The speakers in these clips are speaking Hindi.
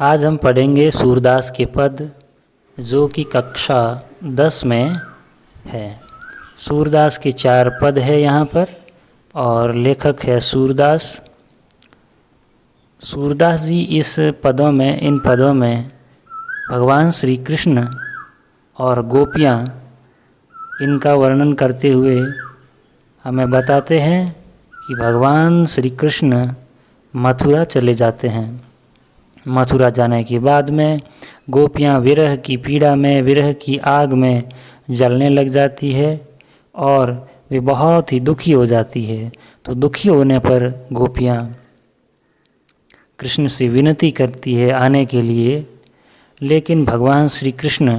आज हम पढ़ेंगे सूरदास के पद जो कि कक्षा 10 में है। सूरदास के 4 पद है यहाँ पर और लेखक है सूरदास। सूरदास जी इन पदों में भगवान श्री कृष्ण और गोपियाँ इनका वर्णन करते हुए हमें बताते हैं कि भगवान श्री कृष्ण मथुरा चले जाते हैं। मथुरा जाने के बाद में गोपियाँ विरह की पीड़ा में, विरह की आग में जलने लग जाती है और वे बहुत ही दुखी हो जाती है। तो दुखी होने पर गोपियाँ कृष्ण से विनती करती है आने के लिए, लेकिन भगवान श्री कृष्ण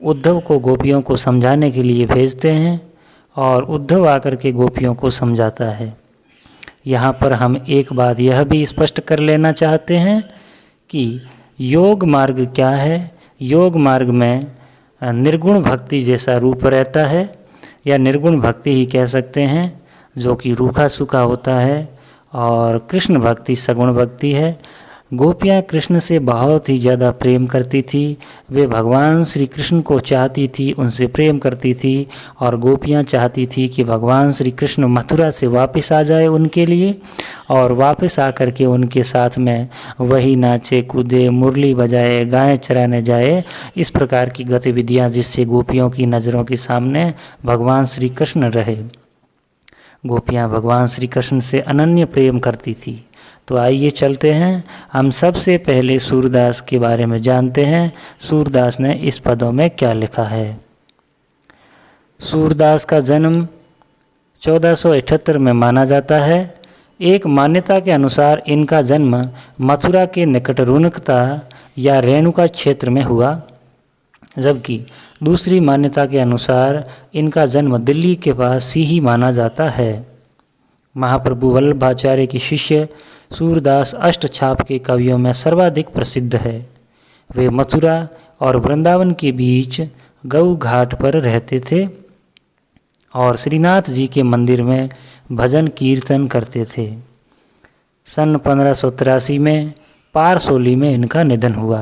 उद्धव को गोपियों को समझाने के लिए भेजते हैं और उद्धव आकर के गोपियों को समझाता है। यहाँ पर हम एक बात यह भी स्पष्ट कर लेना चाहते हैं कि योग मार्ग क्या है। योग मार्ग में निर्गुण भक्ति जैसा रूप रहता है, या निर्गुण भक्ति ही कह सकते हैं, जो कि रूखा सूखा होता है, और कृष्ण भक्ति सगुण भक्ति है। गोपियाँ कृष्ण से बहुत ही ज़्यादा प्रेम करती थी। वे भगवान श्री कृष्ण को चाहती थी, उनसे प्रेम करती थी, और गोपियाँ चाहती थी कि भगवान श्री कृष्ण मथुरा से वापस आ जाए उनके लिए, और वापस आकर के उनके साथ में वही नाचे कूदे, मुरली बजाए, गायें चराने जाए। इस प्रकार की गतिविधियाँ जिससे गोपियों की नज़रों के सामने भगवान श्री कृष्ण रहे। गोपियाँ भगवान श्री कृष्ण से अनन्य प्रेम करती थी। तो आइए चलते हैं, हम सबसे पहले सूरदास के बारे में जानते हैं। सूरदास ने इस पदों में क्या लिखा है। सूरदास का जन्म 1478 में माना जाता है। एक मान्यता के अनुसार इनका जन्म मथुरा के निकट रुनकता या रेणुका क्षेत्र में हुआ, जबकि दूसरी मान्यता के अनुसार इनका जन्म दिल्ली के पास सीही माना जाता है। महाप्रभु वल्लभाचार्य के शिष्य सूरदास अष्टछाप के कवियों में सर्वाधिक प्रसिद्ध है। वे मथुरा और वृंदावन के बीच गऊ घाट पर रहते थे और श्रीनाथ जी के मंदिर में भजन कीर्तन करते थे। सन 1583 में पारसोली में इनका निधन हुआ।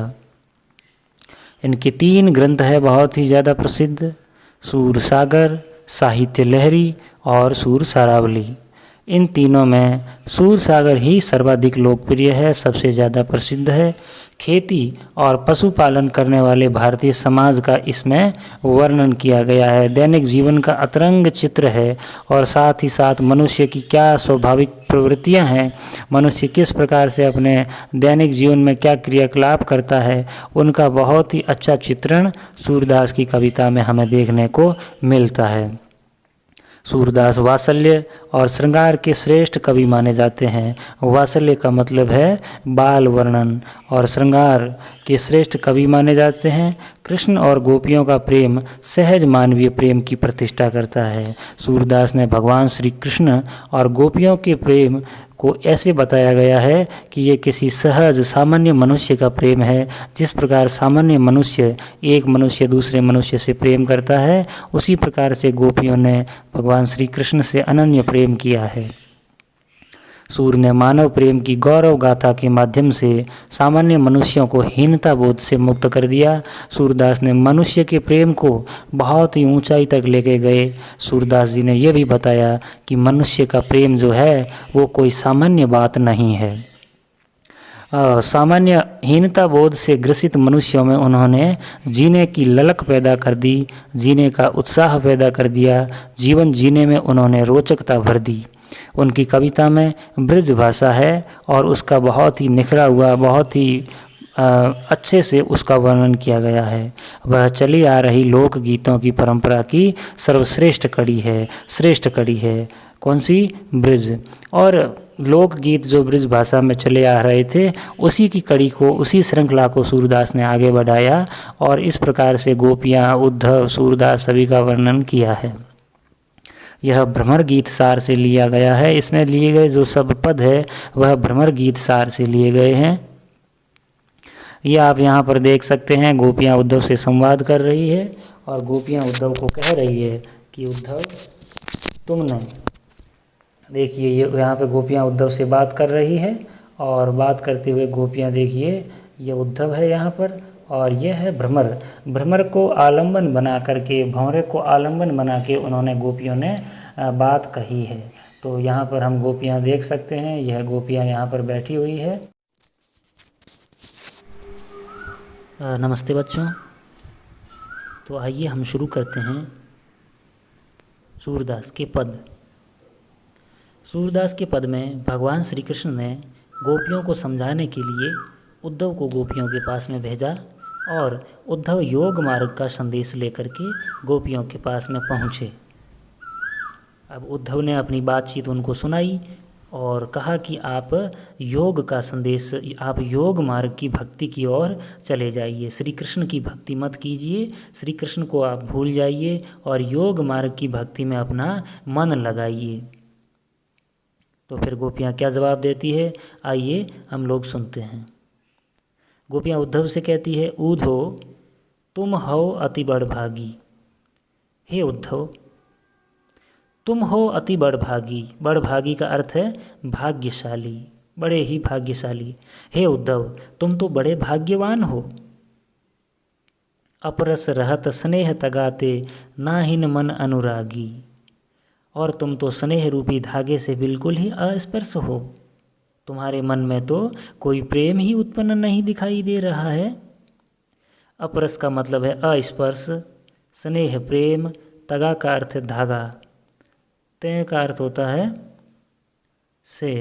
इनके 3 ग्रंथ है बहुत ही ज़्यादा प्रसिद्ध: सूरसागर, साहित्य लहरी और सूर सारावली। इन तीनों में सूरसागर ही सर्वाधिक लोकप्रिय है, सबसे ज़्यादा प्रसिद्ध है। खेती और पशुपालन करने वाले भारतीय समाज का इसमें वर्णन किया गया है। दैनिक जीवन का अतरंग चित्र है और साथ ही साथ मनुष्य की क्या स्वाभाविक प्रवृत्तियां हैं, मनुष्य किस प्रकार से अपने दैनिक जीवन में क्या क्रियाकलाप करता है, उनका बहुत ही अच्छा चित्रण सूरदास की कविता में हमें देखने को मिलता है। सूरदास वात्सल्य और श्रृंगार के श्रेष्ठ कवि माने जाते हैं। वात्सल्य का मतलब है बाल वर्णन, और श्रृंगार के श्रेष्ठ कवि माने जाते हैं। कृष्ण और गोपियों का प्रेम सहज मानवीय प्रेम की प्रतिष्ठा करता है। सूरदास ने भगवान श्री कृष्ण और गोपियों के प्रेम को ऐसे बताया गया है कि ये किसी सहज सामान्य मनुष्य का प्रेम है। जिस प्रकार सामान्य मनुष्य एक मनुष्य दूसरे मनुष्य से प्रेम करता है, उसी प्रकार से गोपियों ने भगवान श्री कृष्ण से अनन्य प्रेम किया है। सूर ने मानव प्रेम की गौरव गाथा के माध्यम से सामान्य मनुष्यों को हीनता बोध से मुक्त कर दिया। सूरदास ने मनुष्य के प्रेम को बहुत ही ऊंचाई तक लेके गए। सूरदास जी ने यह भी बताया कि मनुष्य का प्रेम जो है वो कोई सामान्य बात नहीं है। सामान्य हीनता बोध से ग्रसित मनुष्यों में उन्होंने जीने की ललक पैदा कर दी, जीने का उत्साह पैदा कर दिया, जीवन जीने में उन्होंने रोचकता भर दी। उनकी कविता में ब्रज भाषा है और उसका बहुत ही निखरा हुआ, बहुत ही अच्छे से उसका वर्णन किया गया है। वह चली आ रही लोक गीतों की परंपरा की सर्वश्रेष्ठ कड़ी है, श्रेष्ठ कड़ी है। कौन सी? ब्रज। और लोकगीत जो ब्रज भाषा में चले आ रहे थे, उसी की कड़ी को, उसी श्रृंखला को सूरदास ने आगे बढ़ाया और इस प्रकार से गोपियाँ, उद्धव, सूरदास सभी का वर्णन किया है। यह भ्रमर गीत सार से लिया गया है। इसमें लिए गए जो सब पद है वह भ्रमर गीत सार से लिए गए हैं। ये आप यहाँ पर देख सकते हैं, गोपियाँ उद्धव से संवाद कर रही है और गोपियाँ उद्धव को कह रही है कि उद्धव तुमने, देखिए ये यहाँ पे गोपियाँ उद्धव से बात कर रही है और बात करते हुए गोपियाँ देखिए ये उद्धव है यहाँ पर, और यह है भ्रमर। भ्रमर को आलम्बन बना करके, भंवरे को आलम्बन बना के उन्होंने गोपियों ने बात कही है। तो यहाँ पर हम गोपियाँ देख सकते हैं, यह गोपियाँ यहाँ पर बैठी हुई है। नमस्ते बच्चों। तो आइए हम शुरू करते हैं सूरदास के पद। सूरदास के पद में भगवान श्री कृष्ण ने गोपियों को समझाने के लिए उद्धव को गोपियों के पास में भेजा, और उद्धव योग मार्ग का संदेश लेकर के गोपियों के पास में पहुँचे। अब उद्धव ने अपनी बातचीत उनको सुनाई और कहा कि आप योग का संदेश, आप योग मार्ग की भक्ति की ओर चले जाइए, श्री कृष्ण की भक्ति मत कीजिए, श्री कृष्ण को आप भूल जाइए और योग मार्ग की भक्ति में अपना मन लगाइए। तो फिर गोपियाँ क्या जवाब देती है, आइए हम लोग सुनते हैं। गोपियाँ उद्धव से कहती है, ऊधो तुम हो अति बड़भागी। हे उद्धव, तुम हो अति बड़भागी। बड़भागी का अर्थ है भाग्यशाली, बड़े ही भाग्यशाली। हे उद्धव, तुम तो बड़े भाग्यवान हो। अपरस रहत स्नेह तगाते नाहिन मन अनुरागी। और तुम तो स्नेह रूपी धागे से बिल्कुल ही अस्पर्श हो। तुम्हारे मन में तो कोई प्रेम ही उत्पन्न नहीं दिखाई दे रहा है। अपरस का मतलब है अस्पर्श, स्नेह प्रेम, तगा का अर्थ है धागा, तय का अर्थ होता है से,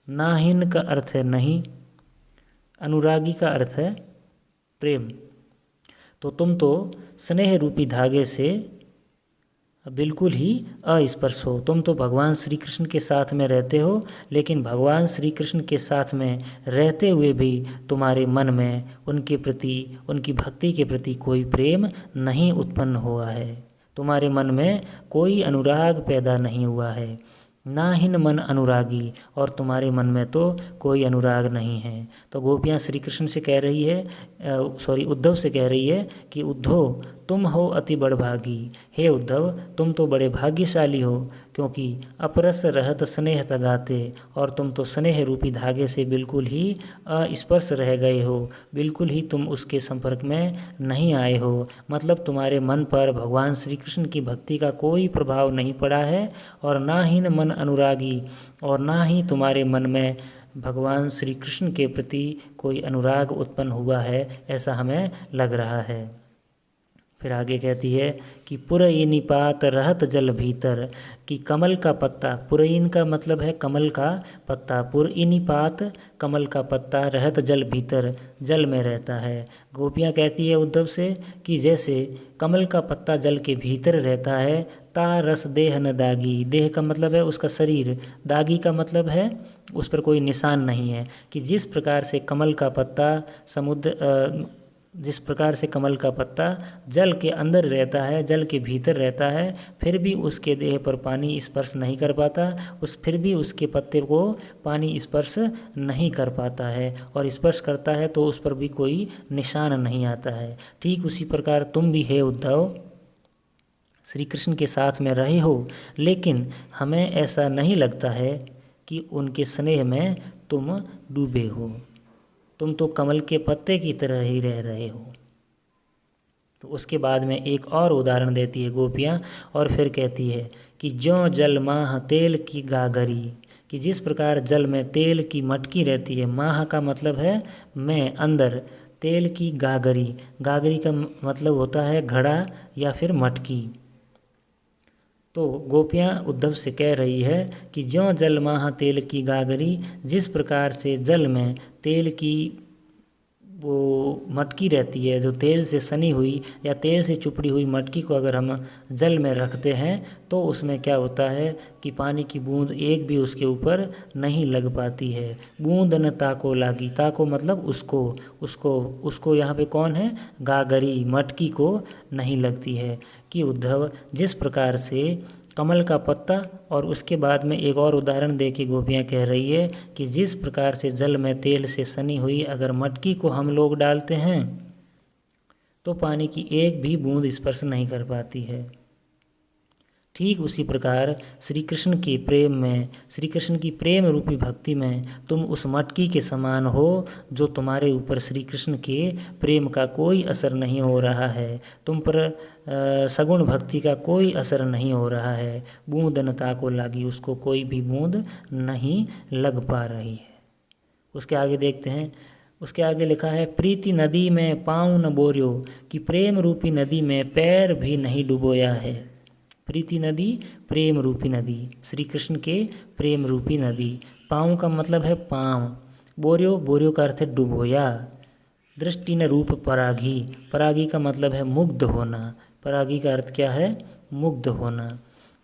नाहिन का अर्थ है नहीं, अनुरागी का अर्थ है प्रेम। तो तुम तो स्नेह रूपी धागे से बिल्कुल ही अस्पर्श हो। तुम तो भगवान श्री कृष्ण के साथ में रहते हो, लेकिन भगवान श्री कृष्ण के साथ में रहते हुए भी तुम्हारे मन में उनके प्रति, उनकी भक्ति के प्रति कोई प्रेम नहीं उत्पन्न हुआ है। तुम्हारे मन में कोई अनुराग पैदा नहीं हुआ है। नाहिन मन अनुरागी, और तुम्हारे मन में तो कोई अनुराग नहीं है। तो गोपियाँ श्री कृष्ण से कह रही है, उद्धव से कह रही है कि उद्धव तुम हो अति बड़भागी। हे उद्धव, तुम तो बड़े भाग्यशाली हो, क्योंकि अपरस रहत स्नेह तगाते, और तुम तो स्नेह रूपी धागे से बिल्कुल ही अस्पर्श रह गए हो, बिल्कुल ही तुम उसके संपर्क में नहीं आए हो। मतलब तुम्हारे मन पर भगवान श्री कृष्ण की भक्ति का कोई प्रभाव नहीं पड़ा है, और ना ही मन अनुरागी, और ना ही तुम्हारे मन में भगवान श्री कृष्ण के प्रति कोई अनुराग उत्पन्न हुआ है, ऐसा हमें लग रहा है। फिर आगे कहती है कि पुरईनी पात रहत जल भीतर, कि कमल का पत्ता, पुरईन का मतलब है कमल का पत्ता, पुरईनी पात कमल का पत्ता, रहत जल भीतर, जल में रहता है। गोपियाँ कहती है उद्धव से कि जैसे कमल का पत्ता जल के भीतर रहता है, ता रस देह न दागी। देह का मतलब है उसका शरीर, दागी का मतलब है उस पर कोई निशान नहीं है। कि जिस प्रकार से कमल का पत्ता जिस प्रकार से कमल का पत्ता जल के अंदर रहता है, जल के भीतर रहता है, फिर भी उसके देह पर पानी स्पर्श नहीं कर पाता, फिर भी उसके पत्ते को पानी स्पर्श नहीं कर पाता है, और स्पर्श करता है तो उस पर भी कोई निशान नहीं आता है। ठीक उसी प्रकार तुम भी है उद्धव, श्री कृष्ण के साथ में रहे हो, लेकिन हमें ऐसा नहीं लगता है कि उनके स्नेह में तुम डूबे हो। तुम तो कमल के पत्ते की तरह ही रह रहे हो। तो उसके बाद में एक और उदाहरण देती है गोपियाँ, और फिर कहती है कि ज्यों जल माह तेल की गागरी, कि जिस प्रकार जल में तेल की मटकी रहती है, माह का मतलब है में, अंदर, तेल की गागरी, गागरी का मतलब होता है घड़ा या फिर मटकी। तो गोपियाँ उद्धव से कह रही है कि ज्यों जल माह तेल की गागरी, जिस प्रकार से जल में तेल की वो मटकी रहती है, जो तेल से सनी हुई या तेल से चुपड़ी हुई मटकी को अगर हम जल में रखते हैं तो उसमें क्या होता है कि पानी की बूंद एक भी उसके ऊपर नहीं लग पाती है। बूंद न ताको लागी, ताको मतलब उसको उसको उसको यहाँ पे कौन है, गागरी, मटकी को नहीं लगती है। कि उद्धव जिस प्रकार से कमल का पत्ता, और उसके बाद में एक और उदाहरण दे के गोपियाँ कह रही है कि जिस प्रकार से जल में तेल से सनी हुई अगर मटकी को हम लोग डालते हैं तो पानी की एक भी बूंद स्पर्श नहीं कर पाती है। ठीक उसी प्रकार श्री कृष्ण के प्रेम में, श्री कृष्ण की प्रेम रूपी भक्ति में तुम उस मटकी के समान हो जो तुम्हारे ऊपर श्री कृष्ण के प्रेम का कोई असर नहीं हो रहा है, तुम पर सगुण भक्ति का कोई असर नहीं हो रहा है, बूंद न ताको लागी, उसको कोई भी बूंद नहीं लग पा रही है। उसके आगे देखते हैं, उसके आगे लिखा है, प्रीति नदी में पाँव न बोरियो, कि प्रेम रूपी नदी में पैर भी नहीं डुबोया है। प्रीति नदी, प्रेम रूपी नदी, श्री कृष्ण के प्रेम रूपी नदी। पाँव का मतलब है पाँव, बोरियो, बोरियो का अर्थ है डुबोया। दृष्टि न रूप परागी, परागी का मतलब है मुग्ध होना, परागी का अर्थ क्या है, मुग्ध होना।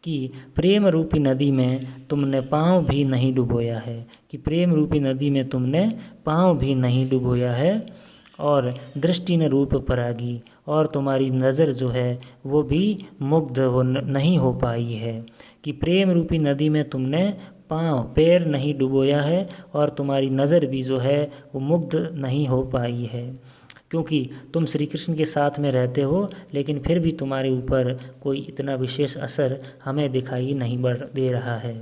कि प्रेम रूपी नदी में तुमने पाँव भी नहीं डुबोया है, कि प्रेम रूपी नदी में तुमने पाँव भी नहीं डुबोया है। और दृष्टि न रूप परागी, और तुम्हारी नज़र जो है वो भी मुग्ध नहीं हो पाई है, कि प्रेम रूपी नदी में तुमने पाँव, पैर नहीं डुबोया है, और तुम्हारी नज़र भी जो है वो मुग्ध नहीं हो पाई है, क्योंकि तुम श्री कृष्ण के साथ में रहते हो, लेकिन फिर भी तुम्हारे ऊपर कोई इतना विशेष असर हमें दिखाई नहीं दे रहा है।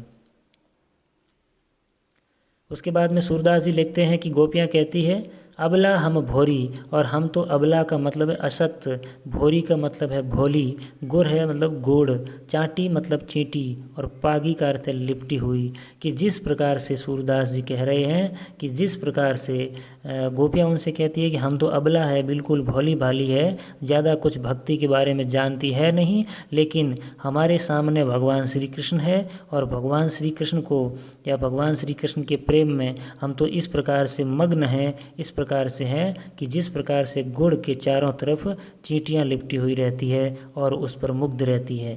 उसके बाद में सूरदास जी लिखते हैं कि गोपियाँ कहती है, अबला हम भोरी, और हम तो अबला का मतलब है अशक्त, भोरी का मतलब है भोली, गुड़ है मतलब गुड़, चाटी मतलब चींटी, और पागी का अर्थ है लिपटी हुई। कि जिस प्रकार से सूरदास जी कह रहे हैं कि जिस प्रकार से गोपियाँ उनसे कहती है कि हम तो अबला है, बिल्कुल भोली भाली है, ज़्यादा कुछ भक्ति के बारे में जानती है नहीं, लेकिन हमारे सामने भगवान श्री कृष्ण है, और भगवान श्री कृष्ण को या भगवान श्री कृष्ण के प्रेम में हम तो इस प्रकार से मग्न हैं, इस प्रकार से हैं कि जिस प्रकार से गुड़ के चारों तरफ चींटियाँ लिपटी हुई रहती है और उस पर मुग्ध रहती है।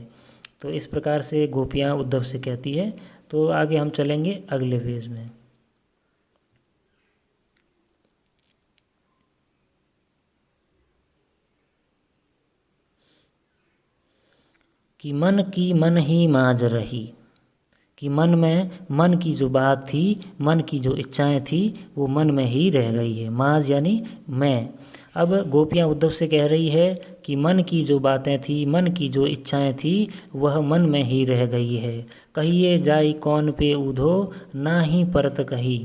तो इस प्रकार से गोपियाँ उद्धव से कहती है। तो आगे हम चलेंगे अगले पेज में। कि मन की मन ही माज रही, कि मन में मन की जो बात थी, मन की जो इच्छाएं थी वो मन में ही रह गई है। माज यानी मैं। अब गोपियाँ उद्धव से कह रही है कि मन की जो बातें थी, मन की जो इच्छाएं थी वह मन में ही रह गई है। कहिए जाई कौन पे उधो, ना ही परत कही,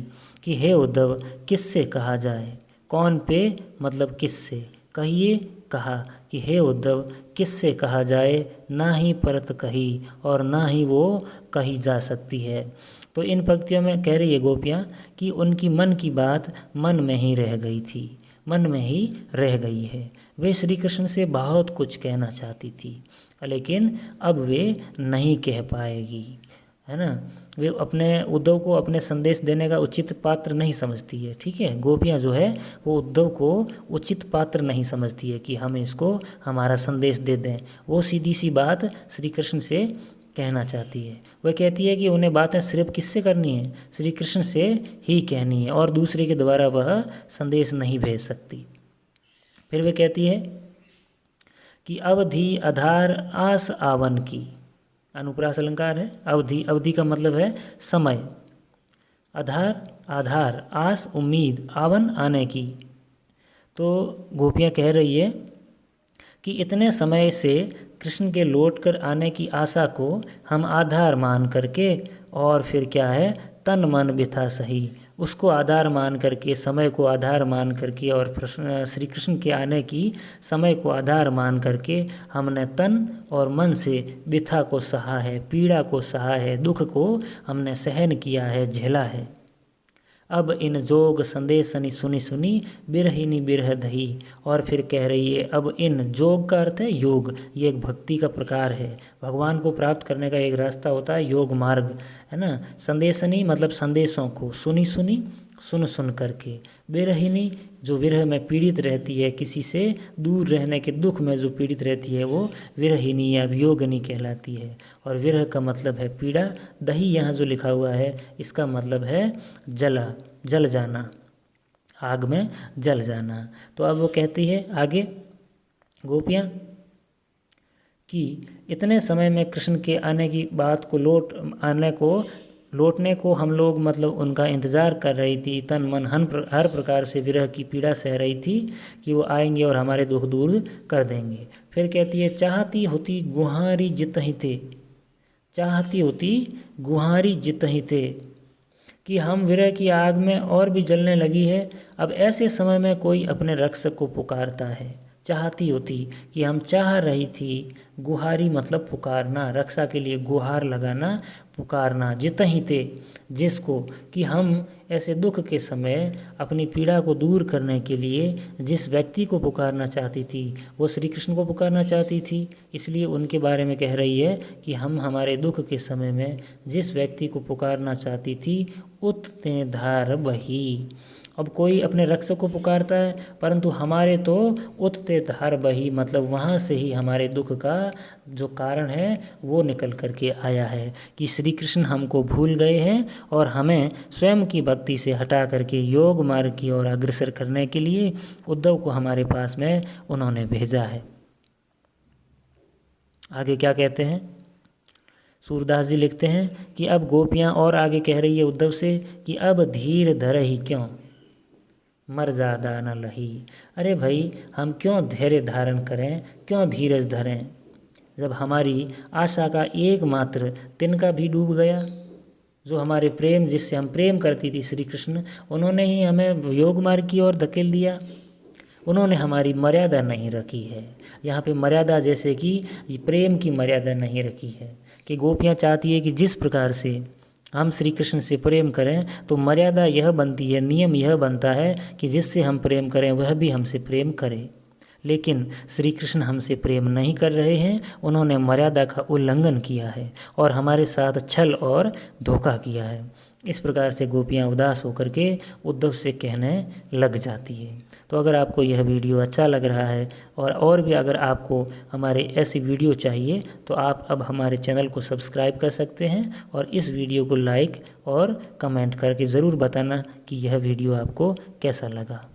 कि हे उद्धव किससे कहा जाए। कौन पे मतलब किससे, कहिए कहा कि हे उद्धव किससे कहा जाए, ना ही परत कही, और ना ही वो कही जा सकती है। तो इन पंक्तियों में कह रही है गोपियाँ कि उनकी मन की बात मन में ही रह गई थी, मन में ही रह गई है। वे श्री कृष्ण से बहुत कुछ कहना चाहती थी, लेकिन अब वे नहीं कह पाएगी, है ना। वे अपने उद्धव को अपने संदेश देने का उचित पात्र नहीं समझती है। ठीक है, गोपियाँ जो है वो उद्धव को उचित पात्र नहीं समझती है कि हम इसको हमारा संदेश दे दें। वो सीधी सी बात श्री कृष्ण से कहना चाहती है। वह कहती है कि उन्हें बातें सिर्फ किससे करनी है, श्री कृष्ण से ही कहनी है, और दूसरे के द्वारा वह संदेश नहीं भेज सकती। फिर वह कहती है कि अवधि आधार आस आवन की, अनुप्रास अलंकार है। अवधि, अवधि का मतलब है समय, आधार आधार, आस उम्मीद, आवन आने की। तो गोपियाँ कह रही है कि इतने समय से कृष्ण के लौट कर आने की आशा को हम आधार मान करके, और फिर क्या है, तन मन बिथा सही, उसको आधार मान करके, समय को आधार मान करके, और श्री कृष्ण के आने की समय को आधार मान करके हमने तन और मन से बिथा को सहा है, पीड़ा को सहा है, दुख को हमने सहन किया है, झेला है। अब इन जोग संदेशनी सुनी सुनी, बिरहिनी बिरह दही। और फिर कह रही है, अब इन जोग का अर्थ है योग, ये एक भक्ति का प्रकार है, भगवान को प्राप्त करने का एक रास्ता होता है योग मार्ग, है ना। संदेशनी मतलब संदेशों को, सुनी सुनी सुन सुन करके, बिरहिनी जो विरह में पीड़ित रहती है, किसी से दूर रहने के दुख में जो पीड़ित रहती है वो विरहिनी या वियोगिनी कहलाती है। और विरह का मतलब है पीड़ा। दही यहाँ जो लिखा हुआ है इसका मतलब है जला, जल जाना, आग में जल जाना। तो अब वो कहती है आगे गोपियाँ कि इतने समय में कृष्ण के आने की बात को लौटने को हम लोग मतलब उनका इंतज़ार कर रही थी, तन मन हर प्रकार से विरह की पीड़ा सह रही थी कि वो आएंगे और हमारे दुख दूर कर देंगे। फिर कहती है, चाहती होती गुहारी जितहि थे, चाहती होती गुहारी जितहि ते, कि हम विरह की आग में और भी जलने लगी है। अब ऐसे समय में कोई अपने रक्षक को पुकारता है। चाहती होती कि हम चाह रही थी, गुहारी मतलब पुकारना, रक्षा के लिए गुहार लगाना, पुकारना, जितहि ते जिसको, कि हम ऐसे दुख के समय अपनी पीड़ा को दूर करने के लिए जिस व्यक्ति को पुकारना चाहती थी वो श्री कृष्ण को पुकारना चाहती थी। इसलिए उनके बारे में कह रही है कि हम हमारे दुख के समय में जिस व्यक्ति को पुकारना चाहती थी उत ते धार बही। अब कोई अपने रक्षक को पुकारता है, परंतु हमारे तो उत ते धार बही मतलब वहाँ से ही हमारे दुख का जो कारण है वो निकल करके आया है कि श्री कृष्ण हमको भूल गए हैं और हमें स्वयं की भक्ति से हटा करके योग मार्ग की ओर अग्रसर करने के लिए उद्धव को हमारे पास में उन्होंने भेजा है। आगे क्या कहते हैं, सूरदास जी लिखते हैं कि अब गोपियाँ और आगे कह रही है उद्धव से कि अब धीर धर ही क्यों, मर ज़्यादा न लही। अरे भाई हम क्यों धैर्य धारण करें, क्यों धीरज धरें, जब हमारी आशा का एकमात्र तिनका भी डूब गया। जो हमारे प्रेम, जिससे हम प्रेम करती थी श्री कृष्ण, उन्होंने ही हमें योग मार्ग की ओर धकेल दिया। उन्होंने हमारी मर्यादा नहीं रखी है। यहाँ पे मर्यादा जैसे कि प्रेम की मर्यादा नहीं रखी है कि गोपियाँ चाहती है कि जिस प्रकार से हम श्री कृष्ण से प्रेम करें तो मर्यादा यह बनती है, नियम यह बनता है कि जिससे हम प्रेम करें वह भी हमसे प्रेम करे। लेकिन श्री कृष्ण हमसे प्रेम नहीं कर रहे हैं, उन्होंने मर्यादा का उल्लंघन किया है और हमारे साथ छल और धोखा किया है। इस प्रकार से गोपियाँ उदास होकर के उद्धव से कहने लग जाती है। तो अगर आपको यह वीडियो अच्छा लग रहा है और भी अगर आपको हमारे ऐसी वीडियो चाहिए तो आप अब हमारे चैनल को सब्सक्राइब कर सकते हैं और इस वीडियो को लाइक और कमेंट करके ज़रूर बताना कि यह वीडियो आपको कैसा लगा।